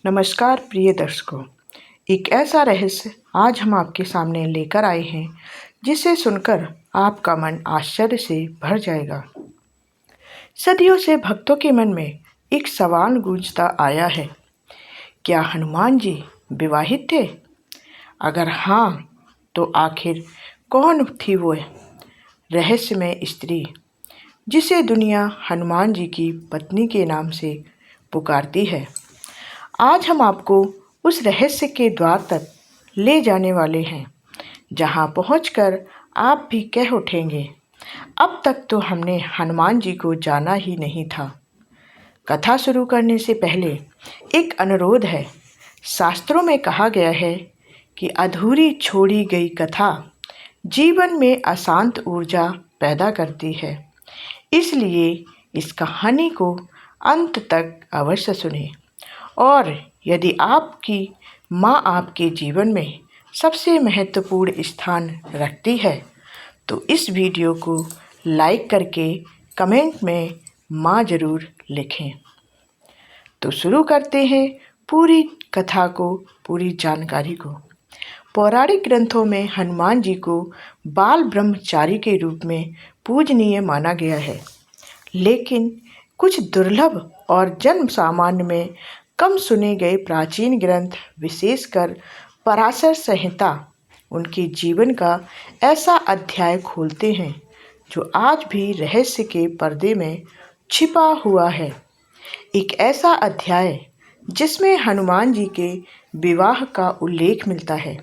नमस्कार प्रिय दर्शकों। एक ऐसा रहस्य आज हम आपके सामने लेकर आए हैं जिसे सुनकर आपका मन आश्चर्य से भर जाएगा। सदियों से भक्तों के मन में एक सवाल गूंजता आया है, क्या हनुमान जी विवाहित थे? अगर हाँ, तो आखिर कौन थी वो रहस्यमय स्त्री जिसे दुनिया हनुमान जी की पत्नी के नाम से पुकारती है? आज हम आपको उस रहस्य के द्वार तक ले जाने वाले हैं, जहां पहुंचकर आप भी कह उठेंगे, अब तक तो हमने हनुमान जी को जाना ही नहीं था। कथा शुरू करने से पहले एक अनुरोध है। शास्त्रों में कहा गया है कि अधूरी छोड़ी गई कथा जीवन में अशांत ऊर्जा पैदा करती है। इसलिए इस कहानी को अंत तक अवश्य सुनें। और यदि आपकी माँ आपके जीवन में सबसे महत्वपूर्ण स्थान रखती है, तो इस वीडियो को लाइक करके कमेंट में माँ ज़रूर लिखें। तो शुरू करते हैं पूरी कथा को, पूरी जानकारी को। पौराणिक ग्रंथों में हनुमान जी को बाल ब्रह्मचारी के रूप में पूजनीय माना गया है, लेकिन कुछ दुर्लभ और जन सामान्य में कम सुने गए प्राचीन ग्रंथ, विशेषकर पराशर संहिता, उनके जीवन का ऐसा अध्याय खोलते हैं जो आज भी रहस्य के पर्दे में छिपा हुआ है। एक ऐसा अध्याय जिसमें हनुमान जी के विवाह का उल्लेख मिलता है।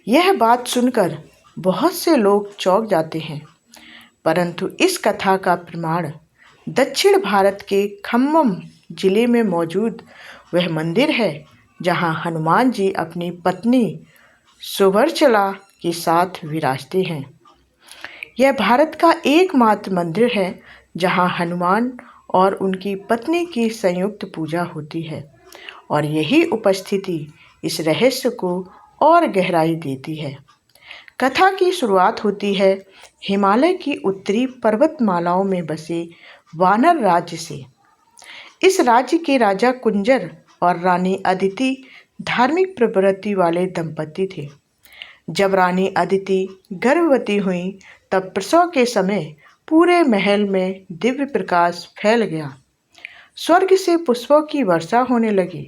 यह बात सुनकर बहुत से लोग चौंक जाते हैं, परंतु इस कथा का प्रमाण दक्षिण भारत के खम्मम जिले में मौजूद वह मंदिर है जहां हनुमान जी अपनी पत्नी सुवर्चला के साथ विराजते हैं। यह भारत का एकमात्र मंदिर है जहां हनुमान और उनकी पत्नी की संयुक्त पूजा होती है, और यही उपस्थिति इस रहस्य को और गहराई देती है। कथा की शुरुआत होती है हिमालय की उत्तरी पर्वतमालाओं में बसे वानर राज्य से। इस राज्य के राजा कुंजर और रानी अदिति धार्मिक प्रवृत्ति वाले दंपति थे। जब रानी अदिति गर्भवती हुई, तब प्रसव के समय पूरे महल में दिव्य प्रकाश फैल गया। स्वर्ग से पुष्पों की वर्षा होने लगी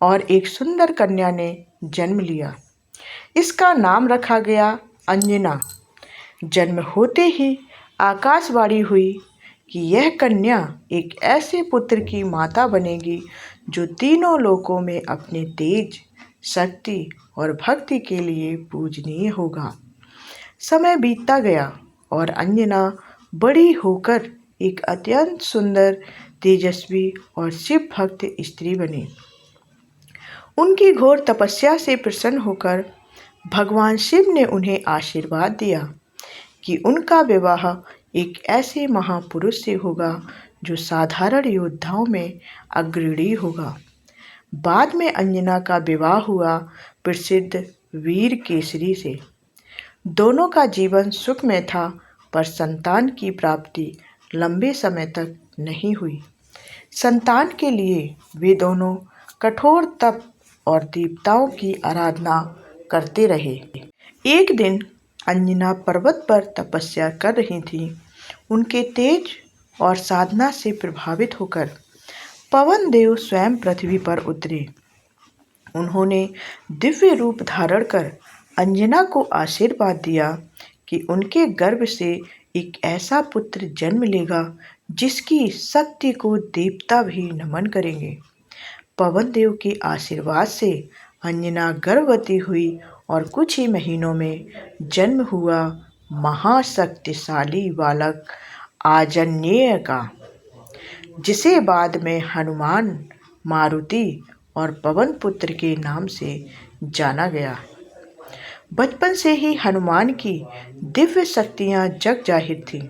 और एक सुंदर कन्या ने जन्म लिया। इसका नाम रखा गया अंजना। जन्म होते ही आकाशवाणी हुई कि यह कन्या एक ऐसे पुत्र की माता बनेगी जो तीनों लोकों में अपने तेज, शक्ति और भक्ति के लिए पूजनीय होगा। समय बीतता गया और अंजना बड़ी होकर एक अत्यंत सुंदर, तेजस्वी और शिव भक्त स्त्री बनी। उनकी घोर तपस्या से प्रसन्न होकर भगवान शिव ने उन्हें आशीर्वाद दिया कि उनका विवाह एक ऐसे महापुरुष से होगा जो साधारण योद्धाओं में अग्रणी होगा। बाद में अंजना का विवाह हुआ प्रसिद्ध वीर केसरी से। दोनों का जीवन सुखमय था, पर संतान की प्राप्ति लंबे समय तक नहीं हुई। संतान के लिए वे दोनों कठोर तप और देवताओं की आराधना करते रहे। एक दिन अंजना पर्वत पर तपस्या कर रही थी। उनके तेज और साधना से प्रभावित होकर पवन देव स्वयं पृथ्वी पर उतरे। उन्होंने दिव्य रूप धारण कर अंजना को आशीर्वाद दिया कि उनके गर्भ से एक ऐसा पुत्र जन्म लेगा जिसकी शक्ति को देवता भी नमन करेंगे। पवन देव के आशीर्वाद से अंजना गर्भवती हुई और कुछ ही महीनों में जन्म हुआ महाशक्तिशाली बालक आंजनेय का, जिसे बाद में हनुमान, मारुति और पवन पुत्र के नाम से जाना गया। बचपन से ही हनुमान की दिव्य शक्तियां जग जाहिर थीं।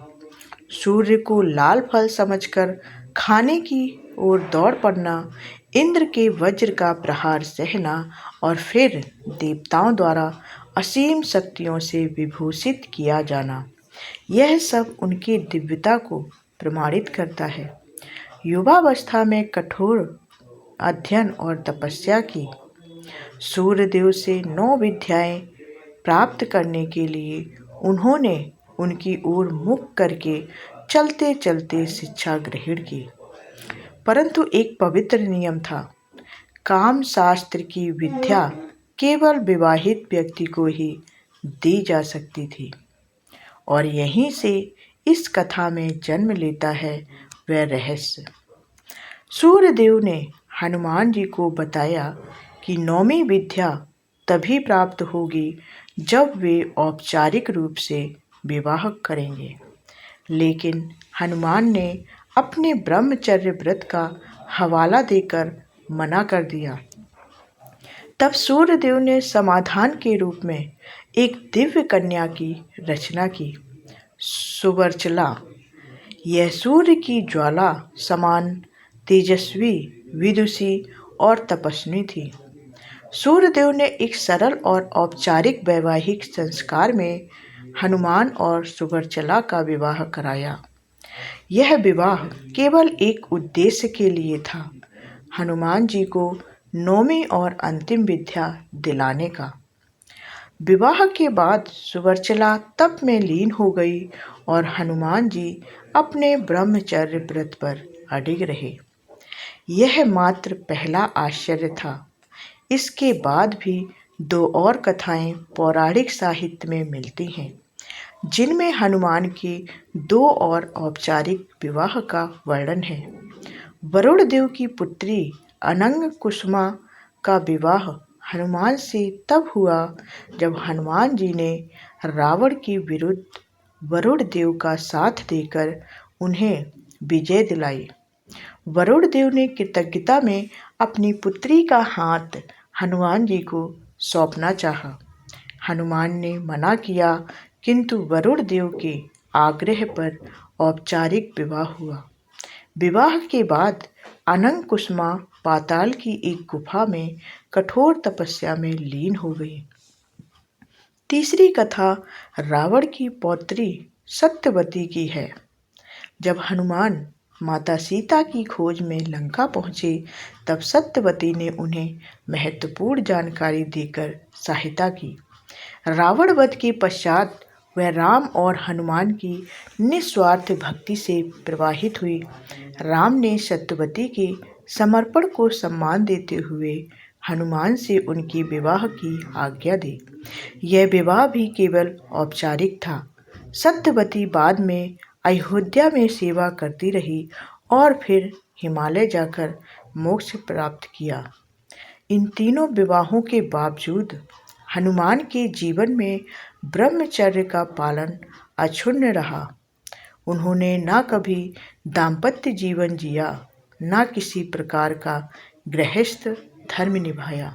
सूर्य को लाल फल समझकर खाने की ओर दौड़ पड़ना, इंद्र के वज्र का प्रहार सहना और फिर देवताओं द्वारा असीम शक्तियों से विभूषित किया जाना, यह सब उनकी दिव्यता को प्रमाणित करता है। युवावस्था में कठोर अध्ययन और तपस्या की। सूर्यदेव से 9 विद्याएं प्राप्त करने के लिए उन्होंने उनकी ओर मुख करके चलते चलते शिक्षा ग्रहण की। परंतु एक पवित्र नियम था, काम शास्त्र की विद्या केवल विवाहित व्यक्ति को ही दी जा सकती थी। और यहीं से इस कथा में जन्म लेता है वह रहस्य। सूर्यदेव ने हनुमान जी को बताया कि 9वीं विद्या तभी प्राप्त होगी जब वे औपचारिक रूप से विवाह करेंगे। लेकिन हनुमान ने अपने ब्रह्मचर्य व्रत का हवाला देकर मना कर दिया। तब सूर्यदेव ने समाधान के रूप में एक दिव्य कन्या की रचना की, सुवर्चला। यह सूर्य की ज्वाला समान तेजस्वी, विदुषी और तपस्वी थी। सूर्यदेव ने एक सरल और औपचारिक वैवाहिक संस्कार में हनुमान और सुवर्चला का विवाह कराया। यह विवाह केवल एक उद्देश्य के लिए था, हनुमान जी को 9वीं और अंतिम विद्या दिलाने का। विवाह के बाद सुवर्चला तप में लीन हो गई और हनुमान जी अपने ब्रह्मचर्य व्रत पर अडिग रहे। यह मात्र पहला आश्चर्य था। इसके बाद भी 2 और कथाएं पौराणिक साहित्य में मिलती हैं, जिनमें हनुमान के 2 और औपचारिक विवाह का वर्णन है। वरुण देव की पुत्री अनंग कुसुमा का विवाह हनुमान से तब हुआ जब हनुमान जी ने रावण के विरुद्ध वरुण देव का साथ देकर उन्हें विजय दिलाई। वरुण देव ने कृतज्ञता में अपनी पुत्री का हाथ हनुमान जी को सौंपना चाहा। हनुमान ने मना किया, किंतु वरुण देव के आग्रह पर औपचारिक विवाह हुआ। विवाह के बाद अनंग कुसुमा पाताल की एक गुफा में कठोर तपस्या में लीन हो गई। तीसरी कथा रावण की पौत्री सत्यवती की है। जब हनुमान माता सीता की खोज में लंका पहुंचे, तब सत्यवती ने उन्हें महत्वपूर्ण जानकारी देकर सहायता की। रावण वध के पश्चात वह राम और हनुमान की निस्वार्थ भक्ति से प्रभावित हुई। राम ने सत्यवती के समर्पण को सम्मान देते हुए हनुमान से उनके विवाह की आज्ञा दी। यह विवाह भी केवल औपचारिक था। सत्यवती बाद में अयोध्या में सेवा करती रही और फिर हिमालय जाकर मोक्ष प्राप्त किया। इन तीनों विवाहों के बावजूद हनुमान के जीवन में ब्रह्मचर्य का पालन अक्षुण्ण रहा। उन्होंने न कभी दाम्पत्य जीवन जिया, न किसी प्रकार का गृहस्थ धर्म निभाया।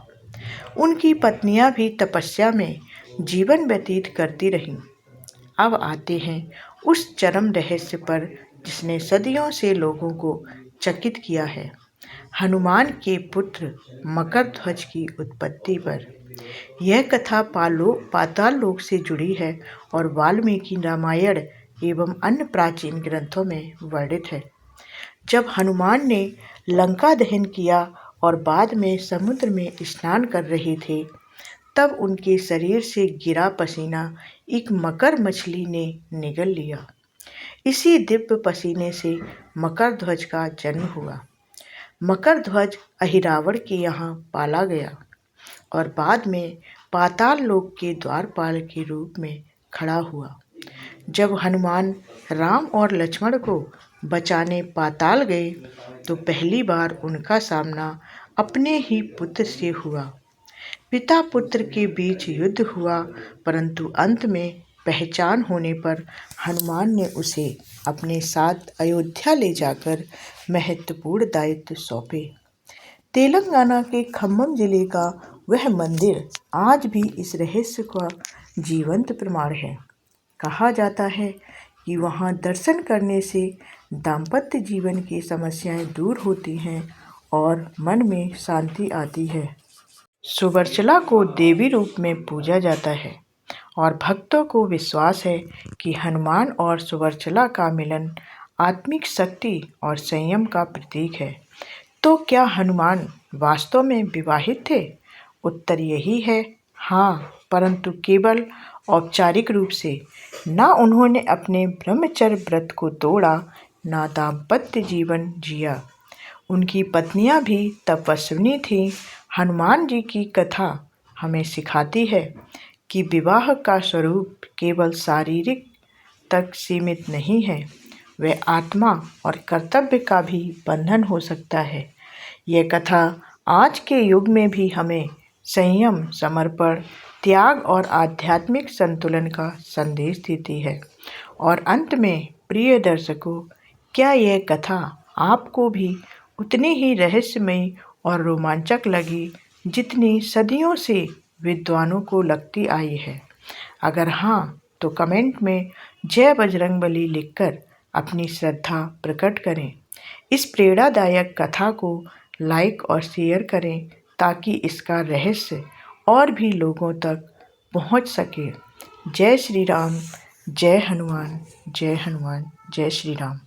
उनकी पत्नियां भी तपस्या में जीवन व्यतीत करती रहीं। अब आते हैं उस चरम रहस्य पर जिसने सदियों से लोगों को चकित किया है, हनुमान के पुत्र मकरध्वज की उत्पत्ति पर। यह कथा पाताल लोक से जुड़ी है और वाल्मीकि रामायण एवं अन्य प्राचीन ग्रंथों में वर्णित है। जब हनुमान ने लंका दहन किया और बाद में समुद्र में स्नान कर रहे थे, तब उनके शरीर से गिरा पसीना एक मकर मछली ने निगल लिया। इसी दिव्य पसीने से मकरध्वज का जन्म हुआ। मकरध्वज अहिरावण के यहाँ पाला गया और बाद में पाताल लोक के द्वारपाल के रूप में खड़ा हुआ। जब हनुमान राम और लक्ष्मण को बचाने पाताल गए, तो पहली बार उनका सामना अपने ही पुत्र से हुआ। पिता पुत्र के बीच युद्ध हुआ, परंतु अंत में पहचान होने पर हनुमान ने उसे अपने साथ अयोध्या ले जाकर महत्वपूर्ण दायित्व सौंपे। तेलंगाना के खम्मम जिले का वह मंदिर आज भी इस रहस्य का जीवंत प्रमाण है। कहा जाता है कि वहां दर्शन करने से दाम्पत्य जीवन की समस्याएं दूर होती हैं और मन में शांति आती है। सुवर्चला को देवी रूप में पूजा जाता है और भक्तों को विश्वास है कि हनुमान और सुवर्चला का मिलन आत्मिक शक्ति और संयम का प्रतीक है। तो क्या हनुमान वास्तव में विवाहित थे? उत्तर यही है, हाँ, परंतु केवल औपचारिक रूप से। ना उन्होंने अपने ब्रह्मचर्य व्रत को तोड़ा, ना दाम्पत्य जीवन जिया। उनकी पत्नियां भी तपस्विनी थीं। हनुमान जी की कथा हमें सिखाती है कि विवाह का स्वरूप केवल शारीरिक तक सीमित नहीं है, वह आत्मा और कर्तव्य का भी बंधन हो सकता है। यह कथा आज के युग में भी हमें संयम, समर्पण, त्याग और आध्यात्मिक संतुलन का संदेश देती है। और अंत में प्रिय दर्शकों, क्या यह कथा आपको भी उतनी ही रहस्यमयी और रोमांचक लगी जितनी सदियों से विद्वानों को लगती आई है? अगर हाँ, तो कमेंट में जय बजरंगबली लिखकर अपनी श्रद्धा प्रकट करें। इस प्रेरणादायक कथा को लाइक और शेयर करें ताकि इसका रहस्य और भी लोगों तक पहुंच सके। जय श्री राम, जय हनुमान, जय हनुमान, जय श्री राम।